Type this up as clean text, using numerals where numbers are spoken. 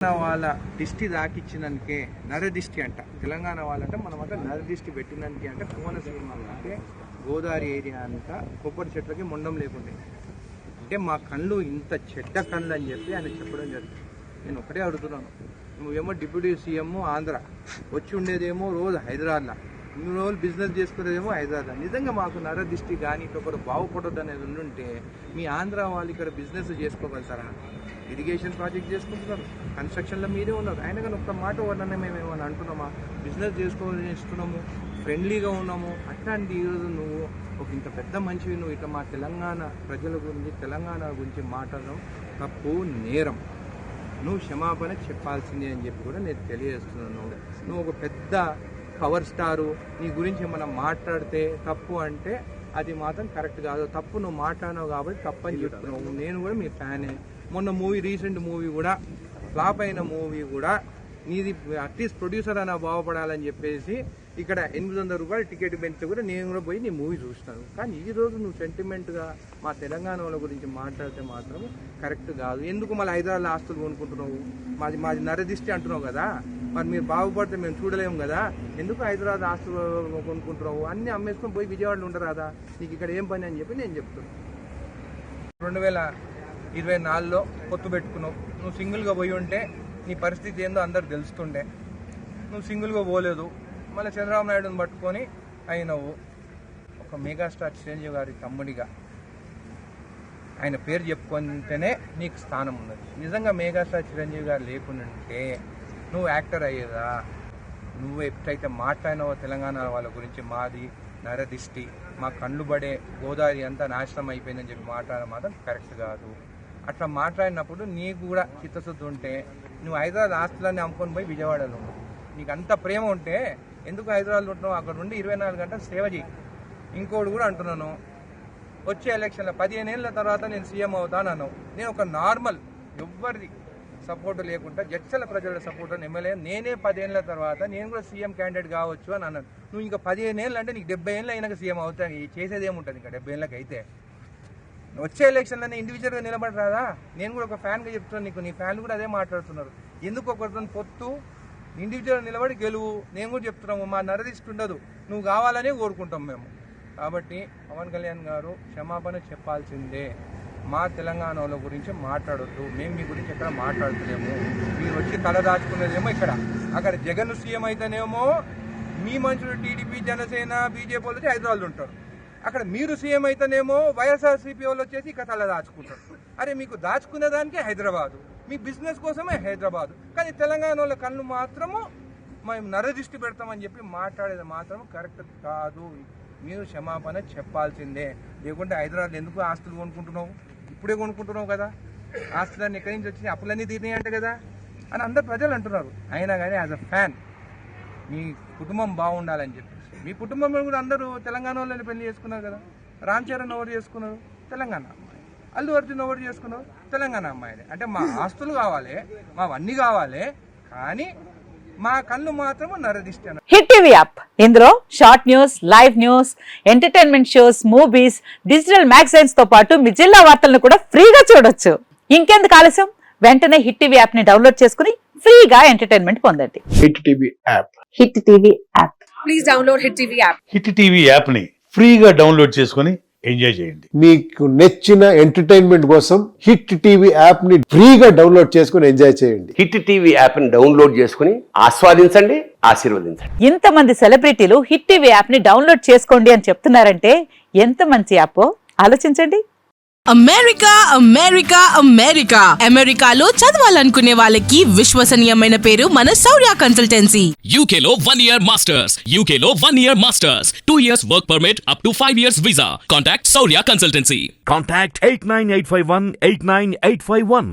వాళ్ళ దిష్టి దాకిచ్చినందుకే నరదిష్టి అంట. తెలంగాణ వాళ్ళంటే మనమంతా నరదిష్టి పెట్టినందుకే అంటే కోనసీమ అంటే గోదావరి ఏరియా అంతా కొబ్బరి చెట్లకి మొండం లేకుండే. అంటే మా కళ్ళు ఇంత చెడ్డ కళ్ళు అని చెప్పి ఆయన చెప్పడం జరిగింది. నేను ఒకటే అడుగుతున్నాను, నువ్వేమో డిప్యూటీ సీఎం ఆంధ్ర, వచ్చి ఉండేదేమో రోజు హైదరాబాద్లో, ఇన్ని రోజులు బిజినెస్ చేసుకునేదేమో హైదరాబాద్. నిజంగా మాకు నరదిష్టి కానీ ఒకరు బాగుపడద్దు అనేది ఉండుంటే మీ ఆంధ్ర వాళ్ళు ఇక్కడ బిజినెస్ చేసుకోగలుగుతారా? ఇరిగేషన్ ప్రాజెక్ట్ చేసుకుంటున్నారు, కన్స్ట్రక్షన్లో మీరే ఉన్నారు. అయినా కానీ ఒక్క మాట వల్లనే మేము ఏమైనా అంటున్నామా? బిజినెస్ చేసుకోవాలని ఇస్తున్నాము, ఫ్రెండ్లీగా ఉన్నాము. అట్లాంటి ఈరోజు నువ్వు ఒక ఇంత పెద్ద మనిషివి, నువ్వు ఇట్లా మా తెలంగాణ ప్రజల గురించి తెలంగాణ గురించి మాట్లాడడం తప్పు, నేరం. నువ్వు క్షమాపణ చెప్పాల్సిందే అని చెప్పి కూడా నేను తెలియజేస్తున్నాను. నువ్వు ఒక పెద్ద పవర్ స్టారు, నీ గురించి మనం మాట్లాడితే తప్పు అంటే అది మాత్రం కరెక్ట్ కాదు. తప్పు నువ్వు మాట్లాడినావు కాబట్టి తప్పు అని చెప్తున్నావు. నేను కూడా మీ ఫ్యానే. మొన్న రీసెంట్ మూవీ కూడా ఫ్లాప్ అయిన మూవీ కూడా నీది అట్లీస్ట్ ప్రొడ్యూసర్ అయినా బాగుపడాలని చెప్పేసి ఇక్కడ 800 రూపాయలు టికెట్ పెంచితే కూడా నేను కూడా పోయి నీ మూవీ చూస్తాను. కానీ ఈరోజు నువ్వు సెంటిమెంట్గా మా తెలంగాణ వాళ్ళ గురించి మాట్లాడితే మాత్రం కరెక్ట్ కాదు. ఎందుకు మళ్ళీ హైదరాబాద్లో ఆస్తులు కొనుక్కుంటున్నావు? మాది నరదిష్టి అంటున్నావు కదా, మరి మీరు బాగుపడితే మేము చూడలేము కదా, ఎందుకు హైదరాబాద్ ఆస్తులు కొనుక్కుంటున్నావు? అన్నీ అమ్మేసుకొని పోయి విజయవాడలో ఉండరాదా? నీకు ఇక్కడ ఏం పని అని చెప్పి నేను చెప్తున్నాను. 2024లో పొత్తు పెట్టుకున్నావు. నువ్వు సింగిల్గా పోయి ఉంటే నీ పరిస్థితి ఏందో అందరు తెలుస్తుండే. నువ్వు సింగిల్గా పోలేదు, మళ్ళీ చంద్రబాబు నాయుడుని పట్టుకొని అయినవు. ఒక మెగాస్టార్ చిరంజీవి గారి తమ్ముడిగా ఆయన పేరు చెప్పుకుంటేనే నీకు స్థానం ఉన్నది. నిజంగా మెగాస్టార్ చిరంజీవి గారు లేకుంటే నువ్వు యాక్టర్ అయ్యేదా? నువ్వు ఎప్పుడైతే మాట్లాడినావో తెలంగాణ వాళ్ళ గురించి మాది నరదిష్టి, మా కళ్ళు పడే గోదావరి అంతా నాశనం అయిపోయిందని చెప్పి మాట్లాడడం మాత్రం కరెక్ట్ కాదు. అట్లా మాట్లాడినప్పుడు నీకు కూడా చిత్తశుద్ధి ఉంటే నువ్వు హైదరాబాద్ ఆస్తులన్నీ అమ్ముకొని పోయి విజయవాడలో ఉన్నావు. నీకు అంత ప్రేమ ఉంటే ఎందుకు హైదరాబాద్లో ఉంటున్నావు? అక్కడ నుండి 24 గంటలు సేవ చేయి. ఇంకోటి కూడా అంటున్నాను, వచ్చే ఎలక్షన్లో 15 ఏళ్ళ తర్వాత నేను సీఎం అవుతాను. నేను ఒక నార్మల్ ఎవ్వరిది సపోర్ట్ లేకుండా జడ్చల ప్రజల సపోర్ట్ అని ఎమ్మెల్యే నేనే 10 ఏళ్ళ తర్వాత నేను కూడా సీఎం క్యాండిడేట్ కావచ్చు అని అన్నాను. నువ్వు ఇంకా 15 ఏళ్ళు అంటే నీకు 70 ఏళ్ళు అయినాక సీఎం అవుతాను. చేసేది ఏముంటుంది ఇంకా 70 ఏళ్ళకి అయితే? వచ్చే ఎలక్షన్లోనే ఇండివిజువల్గా నిలబడి రాదా? నేను కూడా ఒక ఫ్యాన్గా చెప్తున్నాను నీకు, నీ ఫ్యాన్లు కూడా అదే మాట్లాడుతున్నారు. ఎందుకు ఒకరితో పొత్తు? ఇండివిజువల్ నిలబడి గెలువు. నేను కూడా చెప్తున్నాము, మా నరదిష్టి ఉండదు, నువ్వు కావాలనే కోరుకుంటాం మేము. కాబట్టి పవన్ కళ్యాణ్ గారు క్షమాపణ చెప్పాల్సిందే. మా తెలంగాణ వాళ్ళ గురించి మాట్లాడొద్దు, మేము మీ గురించి ఎక్కడ మాట్లాడుతున్నాము. మీరు వచ్చి తల దాచుకునేదేమో ఇక్కడ, అక్కడ జగన్ సీఎం అయితేనేమో మీ మనుషులు టీడీపీ జనసేన బీజేపీ వాళ్ళు వచ్చి హైదరాబాద్లో ఉంటారు. అక్కడ మీరు సీఎం అయితేనేమో వైఎస్ఆర్సీపీ వాళ్ళు వచ్చేసి ఇక్కడ తల దాచుకుంటారు. అరే మీకు దాచుకునే దానికే హైదరాబాదు, మీ బిజినెస్ కోసమే హైదరాబాదు. కానీ తెలంగాణ వాళ్ళ కళ్ళు మాత్రము మేము నరదిష్టి పెడతామని చెప్పి మాట్లాడేది మాత్రం కరెక్ట్ కాదు. మీరు క్షమాపణ చెప్పాల్సిందే. లేకుంటే హైదరాబాద్ ఎందుకు ఆస్తులు కొనుక్కుంటున్నావు? ఇప్పుడే కొనుక్కుంటున్నావు కదా, ఆస్తులన్నీ ఎక్కడి నుంచి వచ్చినాయి, అప్పులన్నీ తీరినాయి అంట కదా అని అందరు ప్రజలు అంటున్నారు. అయినా కానీ యాజ్ అ ఫ్యాన్ మీ కుటుంబం బాగుండాలని చెప్పి, మీ కుటుంబంలో కూడా అందరూ తెలంగాణ వాళ్ళని పెళ్లి చేసుకున్నారు కదా. రామ్ చరణ్ ఎవరు చేసుకున్నారు? తెలంగాణ అమ్మాయి. అల్లు అర్జున్ ఎవరు చేసుకున్నారు? తెలంగాణ అమ్మాయిలే. అంటే మా ఆస్తులు కావాలి, మావన్నీ కావాలి, కానీ మా కళ్ళు మాత్రం నరదిష్టి. హిట్ టీవీ యాప్, ఇందులో short news, live news, entertainment shows, movies, digital magazines తో పాటు మీ జిల్లా వార్తలను కూడా ఫ్రీగా చూడొచ్చు. ఇంకెందుకు ఆలస్యం? వెంటనే హిట్ టీవీ యాప్ ని డౌన్లోడ్ చేసుకుని ఫ్రీగా ఎంటర్టైన్మెంట్ పొందండి. Hit TV app. Hit TV app. Please download hit TV app. Hit TV app ని ఫ్రీగా డౌన్లోడ్ చేసుకుని ఎంజాయ్ చేయండి. మీకు నచ్చిన ఎంటర్టైన్మెంట్ కోసం హిట్ టీవీ యాప్ ని ఫ్రీగా డౌన్లోడ్ చేసుకుని ఎంజాయ్ చేయండి. హిట్ టీవీ యాప్ ని డౌన్లోడ్ చేసుకుని ఆస్వాదించండి, ఆశీర్వదించండి. ఇంతమంది సెలబ్రిటీలు హిట్ టీవీ యాప్ ని డౌన్లోడ్ చేసుకోండి అని చెప్తున్నారంటే ఎంత మంచి యాప్ ఆలోచించండి. అమెరికా అమెరికా అమెరికా అమెరికాలో చదవాలనుకునే వాళ్ళకి విశ్వసనీయమైన పేరు మన శౌర్య కన్సల్టెన్సీ. UK లో 1 year masters, UK లో 1 year masters, 2 years work permit up to 5 years visa. Contact Saurya Consultancy. Contact 89851 89851.